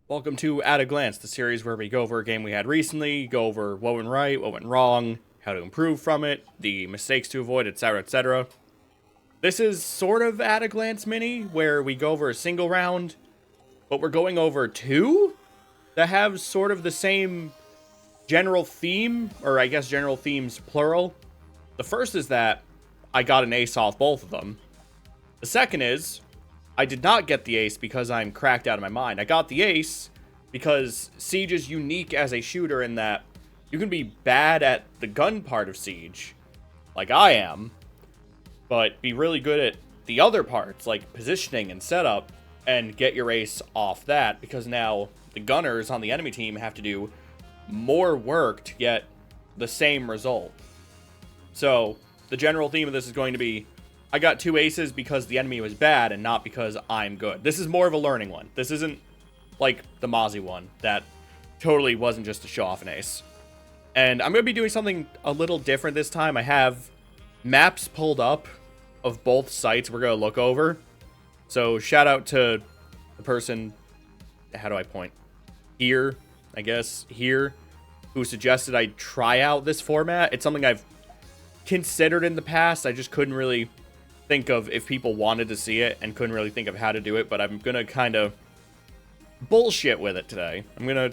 Welcome to At a Glance, the series where we go over a game we had recently, go over what went right, what went wrong, how to improve from it, the mistakes to avoid, etc., etc. This is sort of At a Glance mini, where we go over a single round, but we're going over two that have sort of the same general theme, or I guess general themes plural. The first is that I got an ace off both of them. The second is I did not get the ace because I'm cracked out of my mind. I got the ace because Siege is unique as a shooter in that you can be bad at the gun part of Siege, like I am, but be really good at the other parts, like positioning and setup, and get your ace off that, because now the gunners on the enemy team have to do more work to get the same result. So the general theme of this is going to be I got two aces because the enemy was bad and not because I'm good. This is more of a learning one. This isn't like the Mozzie one that totally wasn't just to show off an ace. And I'm going to be doing something a little different this time. I have maps pulled up of both sites we're going to look over. So shout out to the person, how do I point? Here, I guess, here, who suggested I try out this format. It's something I've considered in the past. I just couldn't really think of if people wanted to see it and couldn't really think of how to do it, but I'm gonna kind of bullshit with it today. I'm gonna,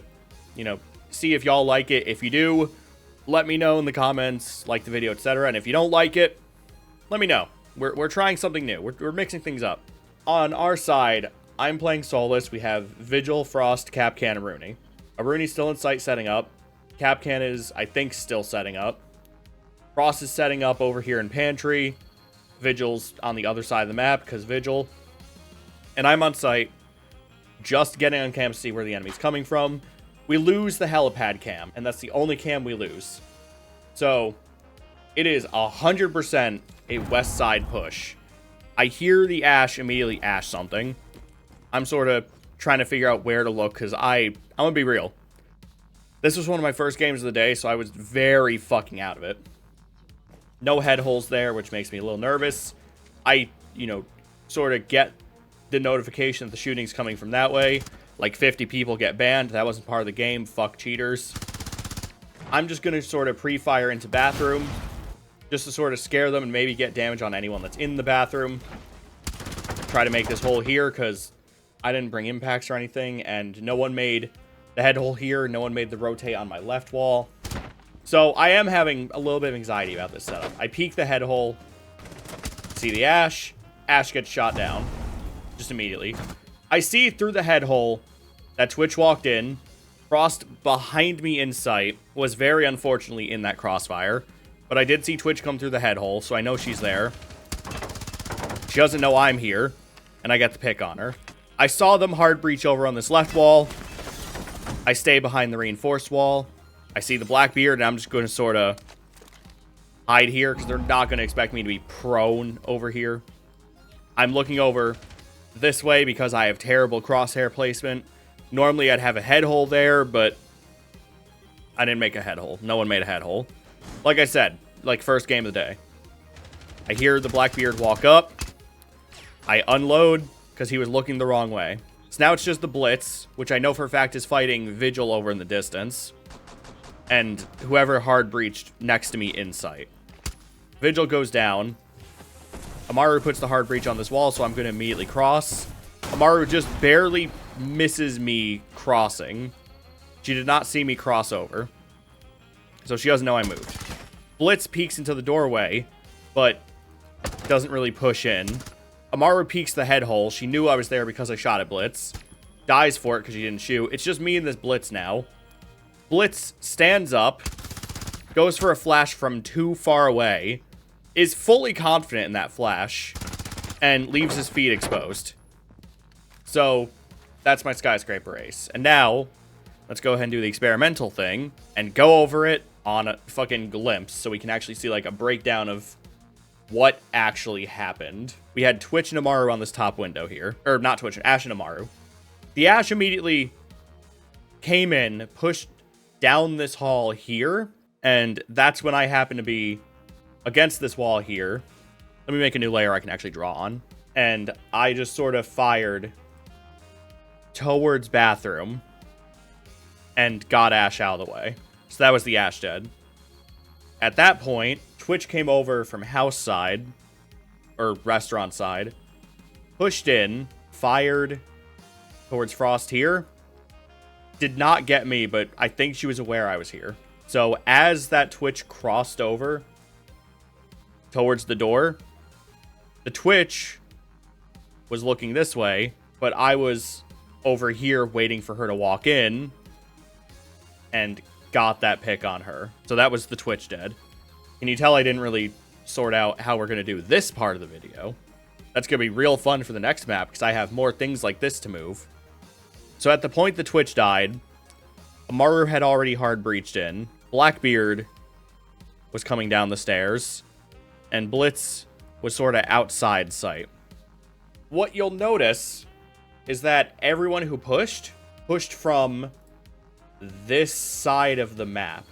see if y'all like it. If you do, let me know in the comments, like the video, etc. And if you don't like it, let me know. We're trying something new. We're mixing things up. On our side, I'm playing Solus. We have Vigil, Frost, Capcan, and Rooney. Rooney's still in sight setting up. Capcan is, I think, still setting up. Frost is setting up over here in Pantry. Vigil's on the other side of the map because Vigil. And I'm on site, just getting on cam to see where the enemy's coming from. We lose the helipad cam, and that's the only cam we lose. So it is 100% a west side push. I hear the Ash immediately ash something. I'm sort of trying to figure out where to look because I'm going to be real. This was one of my first games of the day, so I was very fucking out of it. No head holes there, which makes me a little nervous. I, sort of get the notification that the shooting's coming from that way. Like 50 people get banned. That wasn't part of the game. Fuck cheaters. I'm just going to sort of pre-fire into bathroom just to sort of scare them and maybe get damage on anyone that's in the bathroom. Try to make this hole here because I didn't bring impacts or anything, and no one made the head hole here. No one made the rotate on my left wall. So I am having a little bit of anxiety about this setup. I peek the head hole, see the Ash. Ash gets shot down just immediately. I see through the head hole that Twitch walked in. Frost behind me in sight was very unfortunately in that crossfire. But I did see Twitch come through the head hole, so I know she's there. She doesn't know I'm here, and I get the pick on her. I saw them hard breach over on this left wall. I stay behind the reinforced wall. I see the Blackbeard, and I'm just going to sort of hide here because they're not going to expect me to be prone over here. I'm looking over this way because I have terrible crosshair placement. Normally, I'd have a head hole there, but I didn't make a head hole. No one made a head hole. Like I said, like first game of the day. I hear the Blackbeard walk up. I unload because he was looking the wrong way. So now it's just the Blitz, which I know for a fact is fighting Vigil over in the distance. And whoever hard breached next to me in sight. Vigil goes down. Amaru puts the hard breach on this wall, so I'm going to immediately cross. Amaru just barely misses me crossing. She did not see me cross over. So she doesn't know I moved. Blitz peeks into the doorway, but doesn't really push in. Amaru peeks the head hole. She knew I was there because I shot at Blitz. Dies for it because she didn't shoot. It's just me and this Blitz now. Blitz stands up, goes for a flash from too far away, is fully confident in that flash, and leaves his feet exposed. So, that's my Skyscraper ace. And now, let's go ahead and do the experimental thing, and go over it on a fucking glimpse, so we can actually see, like, a breakdown of what actually happened. We had Twitch and Amaru on this top window here. Or, not Twitch, Ash and Amaru. The Ash immediately came in, pushed down this hall here, and that's when I happen to be against this wall here. Let me make a new layer I can actually draw on. And I just sort of fired towards bathroom and got Ash out of the way. So that was the Ash dead. At that point, Twitch came over from house side, or restaurant side, pushed in, fired towards Frost here. Did not get me, but I think she was aware I was here. So as that Twitch crossed over towards the door, the Twitch was looking this way, but I was over here waiting for her to walk in and got that pick on her. So that was the Twitch dead. Can you tell I didn't really sort out how we're going to do this part of the video? That's going to be real fun for the next map because I have more things like this to move. So at the point the Twitch died, Amaru had already hard breached in. Blackbeard was coming down the stairs. And Blitz was sort of outside sight. What you'll notice is that everyone who pushed from this side of the map.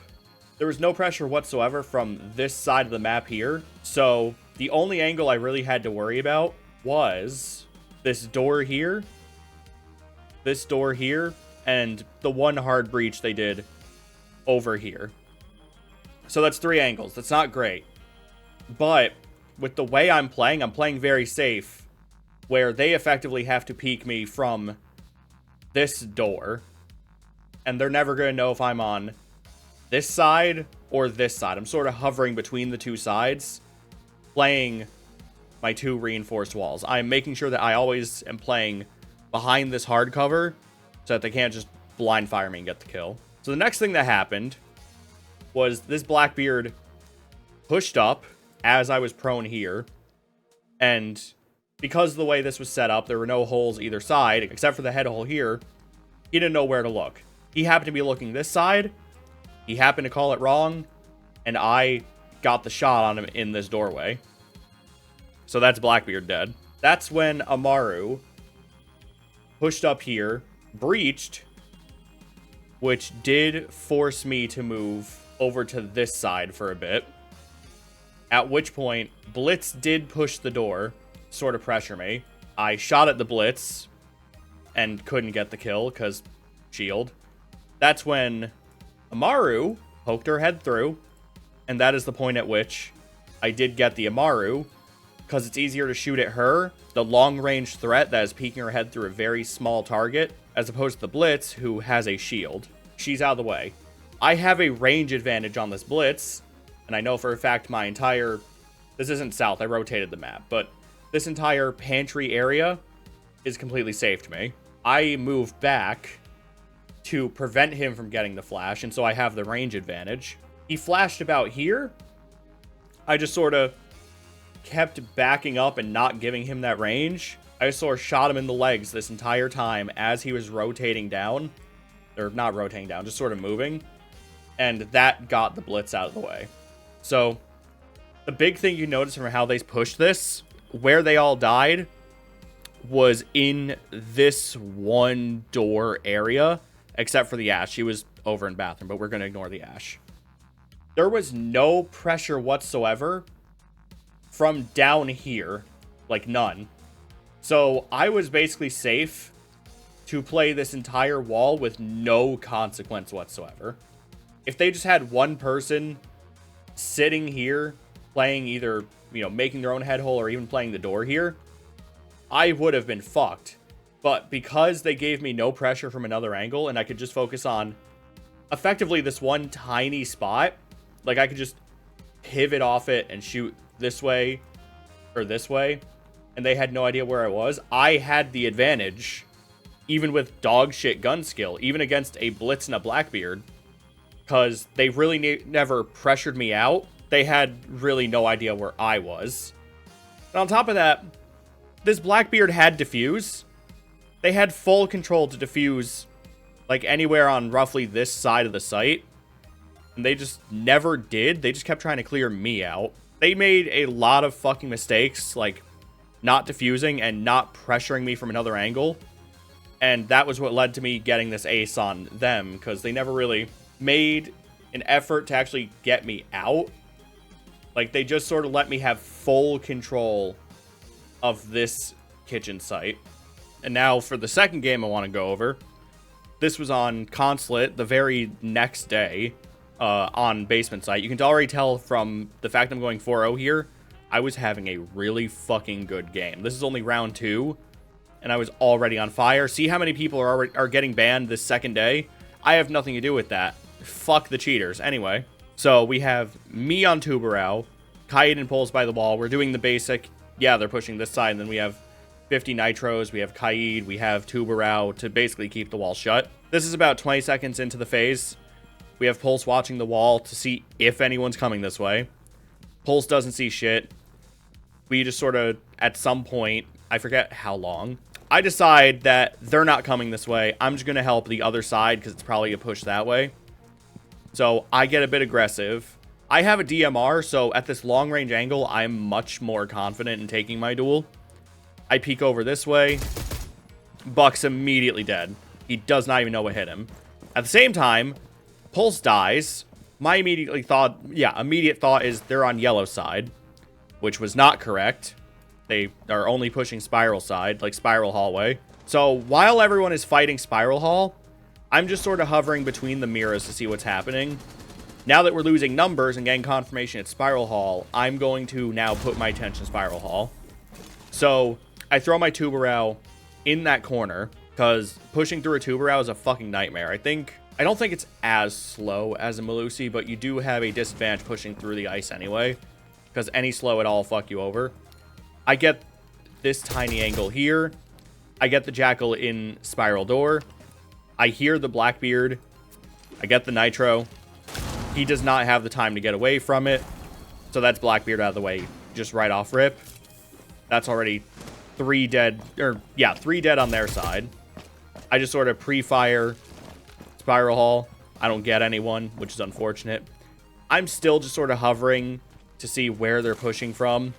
There was no pressure whatsoever from this side of the map here. So the only angle I really had to worry about was this door here, and the one hard breach they did over here. So that's 3 angles. That's not great. But with the way I'm playing very safe, where they effectively have to peek me from this door, and they're never going to know if I'm on this side or this side. I'm sort of hovering between the two sides, playing my 2 reinforced walls. I'm making sure that I always am playing behind this hard cover so that they can't just blind fire me and get the kill. So the next thing that happened was this Blackbeard pushed up as I was prone here, and because of the way this was set up, there were no holes either side, except for the head hole here. He didn't know where to look. He happened to be looking this side, he happened to call it wrong, and I got the shot on him in this doorway. So that's Blackbeard dead. That's when Amaru pushed up here, breached, which did force me to move over to this side for a bit. At which point, Blitz did push the door, sort of pressure me. I shot at the Blitz and couldn't get the kill because shield. That's when Amaru poked her head through, and that is the point at which I did get the Amaru, because it's easier to shoot at her, the long-range threat that is peeking her head through a very small target, as opposed to the Blitz, who has a shield. She's out of the way. I have a range advantage on this Blitz, and I know for a fact my entire... This isn't south, I rotated the map, but this entire pantry area is completely safe to me. I move back to prevent him from getting the flash, and so I have the range advantage. He flashed about here. I just sort of kept backing up and not giving him that range. I just sort of shot him in the legs this entire time as he was rotating down. Or not rotating down, just sort of moving. And that got the Blitz out of the way. So, the big thing you notice from how they pushed this, where they all died, was in this one door area, except for the Ash. She was over in bathroom, but we're going to ignore the Ash. There was no pressure whatsoever from down here, like none. So I was basically safe to play this entire wall with no consequence whatsoever. If they just had one person sitting here playing either, making their own head hole or even playing the door here, I would have been fucked. But because they gave me no pressure from another angle and I could just focus on effectively this one tiny spot, like I could just pivot off it and shoot this way or this way, and they had no idea where I was, I had the advantage, even with dog shit gun skill, even against a Blitz and a Blackbeard, because they really never pressured me out. They had really no idea where I was. And on top of that, this Blackbeard had defuse. They had full control to defuse like anywhere on roughly this side of the site. And they just never did. They just kept trying to clear me out. They made a lot of fucking mistakes, like not defusing and not pressuring me from another angle. And that was what led to me getting this ace on them, because they never really made an effort to actually get me out. Like, they just sort of let me have full control of this kitchen site. And now for the second game I want to go over. This was on Consulate the very next day on basement site. You can already tell from the fact I'm going 4-0 here, I was having a really fucking good game. This is only round 2, and I was already on fire. See how many people are getting banned this second day? I have nothing to do with that. Fuck the cheaters. Anyway, so we have me on Tubarão, Kaiden pulls by the wall. We're doing the basic. Yeah, they're pushing this side, and then we have 50 nitros, we have Kaid, we have Tubarão to basically keep the wall shut. This is about 20 seconds into the phase. We have Pulse watching the wall to see if anyone's coming this way. Pulse doesn't see shit. We just sort of, at some point, I forget how long, I decide that they're not coming this way. I'm just going to help the other side because it's probably a push that way. So I get a bit aggressive. I have a DMR, so at this long range angle, I'm much more confident in taking my duel. I peek over this way. Buck's immediately dead. He does not even know what hit him. At the same time, Pulse dies. My immediate thought is they're on yellow side, which was not correct. They are only pushing spiral side, like spiral hallway. So while everyone is fighting spiral hall, I'm just sort of hovering between the mirrors to see what's happening. Now that we're losing numbers and getting confirmation at spiral hall, I'm going to now put my attention spiral hall. So I throw my Tubarão in that corner because pushing through a Tubarão is a fucking nightmare. I don't think it's as slow as a Melusi, but you do have a disadvantage pushing through the ice anyway, because any slow at all fuck you over. I get this tiny angle here. I get the Jackal in spiral door. I hear the Blackbeard. I get the nitro. He does not have the time to get away from it, so that's Blackbeard out of the way, just right off rip. That's already 3 dead, 3 dead on their side. I just sort of pre-fire spiral hall. I don't get anyone, which is unfortunate. I'm still just sort of hovering to see where they're pushing from.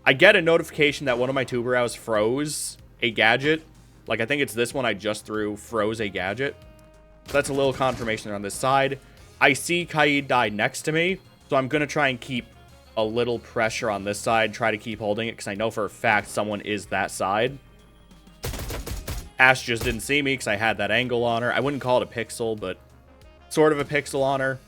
I get a notification that one of my Tubarãos froze a gadget. Like, I think it's this one I just threw, froze a gadget. So that's a little confirmation on this side. I see Kaid die next to me, so I'm going to try and keep a little pressure on this side, try to keep holding it, because I know for a fact someone is that side. Ash just didn't see me because I had that angle on her. I wouldn't call it a pixel, but sort of a pixel on her.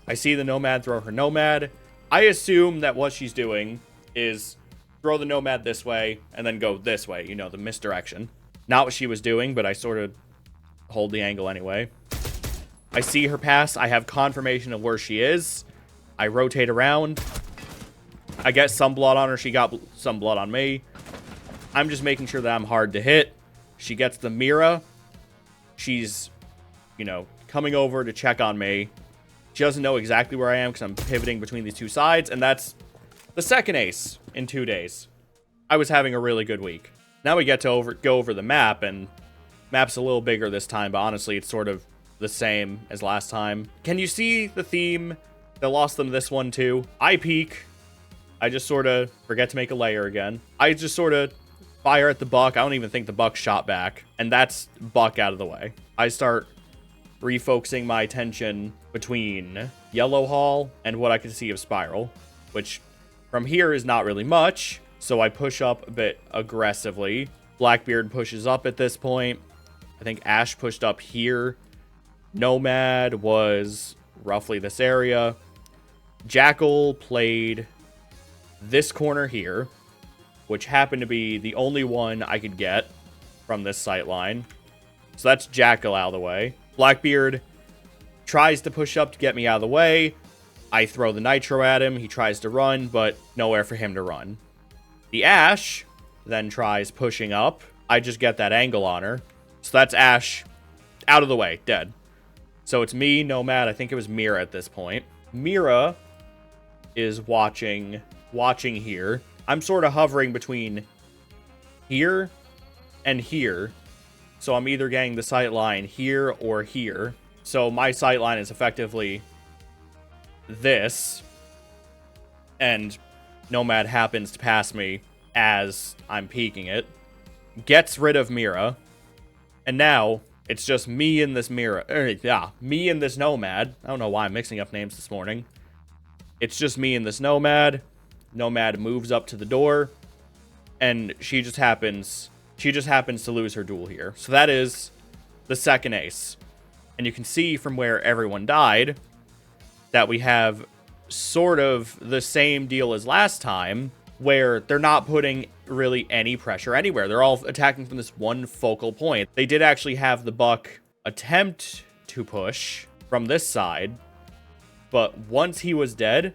I see the Nomad throw her Nomad. I assume that what she's doing is throw the Nomad this way and then go this way, you know, the misdirection. Not what she was doing, but I sort of hold the angle anyway. I see her pass. I have confirmation of where she is. I rotate around. I get some blood on her. She got some blood on me. I'm just making sure that I'm hard to hit. She gets the Mira. She's, you know, coming over to check on me. She doesn't know exactly where I am because I'm pivoting between these two sides. And that's the second ace in 2 days. I was having a really good week. Now we get to go over the map. And map's a little bigger this time. But honestly, it's sort of the same as last time. Can you see the theme that lost them this one too? I peek. I just sort of forget to make a layer again. I just sort of fire at the Buck. I don't even think the Buck shot back. And that's Buck out of the way. I start refocusing my attention between Yellow Hall and what I can see of Spiral, which from here is not really much. So I push up a bit aggressively. Blackbeard pushes up at this point. I think Ash pushed up here. Nomad was roughly this area. Jackal played this corner here, which happened to be the only one I could get from this sight line. So that's Jackal out of the way. Blackbeard tries to push up to get me out of the way. I throw the nitro at him. He tries to run, but nowhere for him to run. The Ash then tries pushing up. I just get that angle on her. So that's Ash out of the way, dead. So it's me, Nomad. I think it was Mira at this point. Mira is watching here. I'm sort of hovering between here and here. So I'm either getting the sight line here or here. So my sight line is effectively this. And Nomad happens to pass me as I'm peeking it. Gets rid of Mira. And now it's just me and this Mira. Me and this Nomad. I don't know why I'm mixing up names this morning. It's just me and this Nomad. Nomad moves up to the door. And she just happens She just happens to lose her duel here. So that is the second ace. And you can see from where everyone died that we have sort of the same deal as last time, where they're not putting really any pressure anywhere. They're all attacking from this one focal point. They did actually have the buck attempt to push from this side, but once he was dead,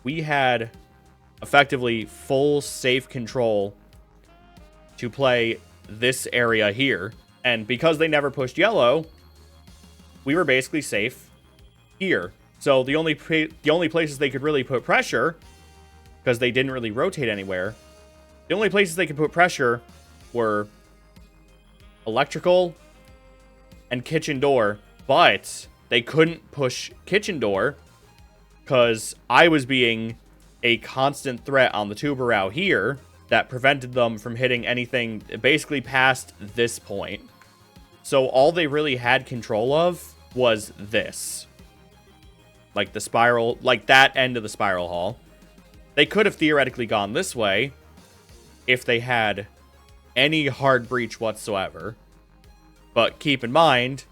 we had effectively full safe control to play this area here. And because they never pushed yellow, we were basically safe here. So the only places they could really put pressure, because they didn't really rotate anywhere, the only places they could put pressure were electrical and kitchen door. But they couldn't push kitchen door because I was being a constant threat on the tuber out here that prevented them from hitting anything basically past this point. So all they really had control of was this. Like the spiral, like that end of the spiral hall. They could have theoretically gone this way if they had any hard breach whatsoever. But keep in mind,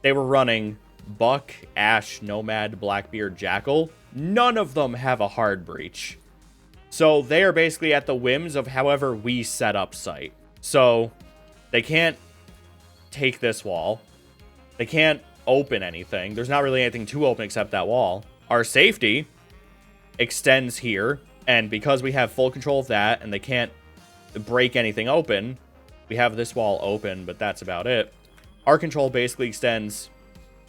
they were running Buck, Ash, Nomad, Blackbeard, Jackal. None of them have a hard breach. So they are basically at the whims of however we set up site. So they can't take this wall. They can't open anything. There's not really anything to open except that wall. Our safety extends here, and because we have full control of that and they can't break anything open, we have this wall open, but that's about it. Our control basically extends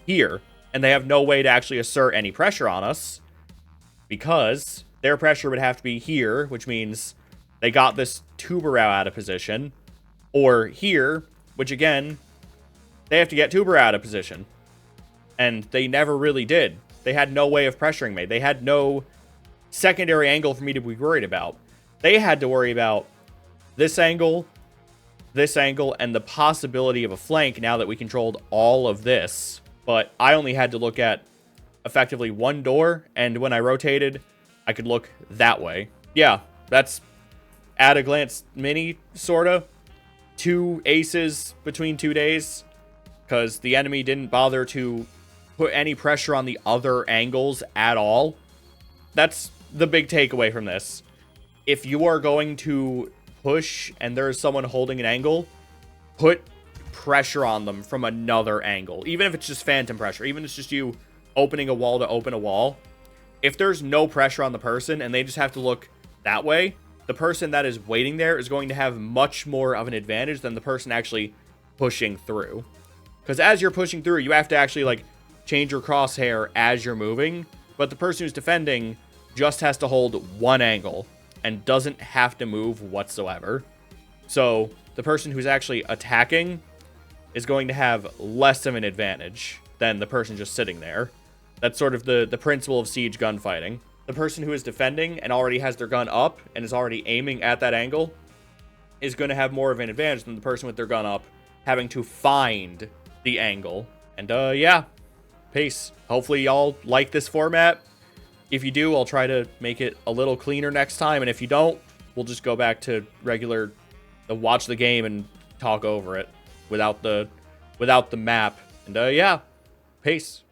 here, and they have no way to actually assert any pressure on us because their pressure would have to be here, which means they got this tuber out of position, or here, which again, they have to get tuber out of position. And they never really did. They had no way of pressuring me. They had no secondary angle for me to be worried about. They had to worry about this angle, and the possibility of a flank now that we controlled all of this. But I only had to look at effectively one door, and when I rotated, I could look that way. Yeah, that's at a glance mini, sorta. 2 aces between 2 days, because the enemy didn't bother to put any pressure on the other angles at all. That's the big takeaway from this. If you are going to push and there's someone holding an angle, put pressure on them from another angle. Even if it's just phantom pressure, even if it's just you opening a wall to open a wall. If there's no pressure on the person and they just have to look that way, the person that is waiting there is going to have much more of an advantage than the person actually pushing through. Because as you're pushing through, you have to actually like change your crosshair as you're moving, but the person who's defending just has to hold one angle and doesn't have to move whatsoever. So the person who's actually attacking is going to have less of an advantage than the person just sitting there. That's sort of the principle of siege gunfighting. The person who is defending and already has their gun up and is already aiming at that angle is going to have more of an advantage than the person with their gun up having to find the angle. And yeah, peace. Hopefully y'all like this format. If you do, I'll try to make it a little cleaner next time, and if you don't, we'll just go back to regular watch the game and talk over it without the map. And yeah, peace.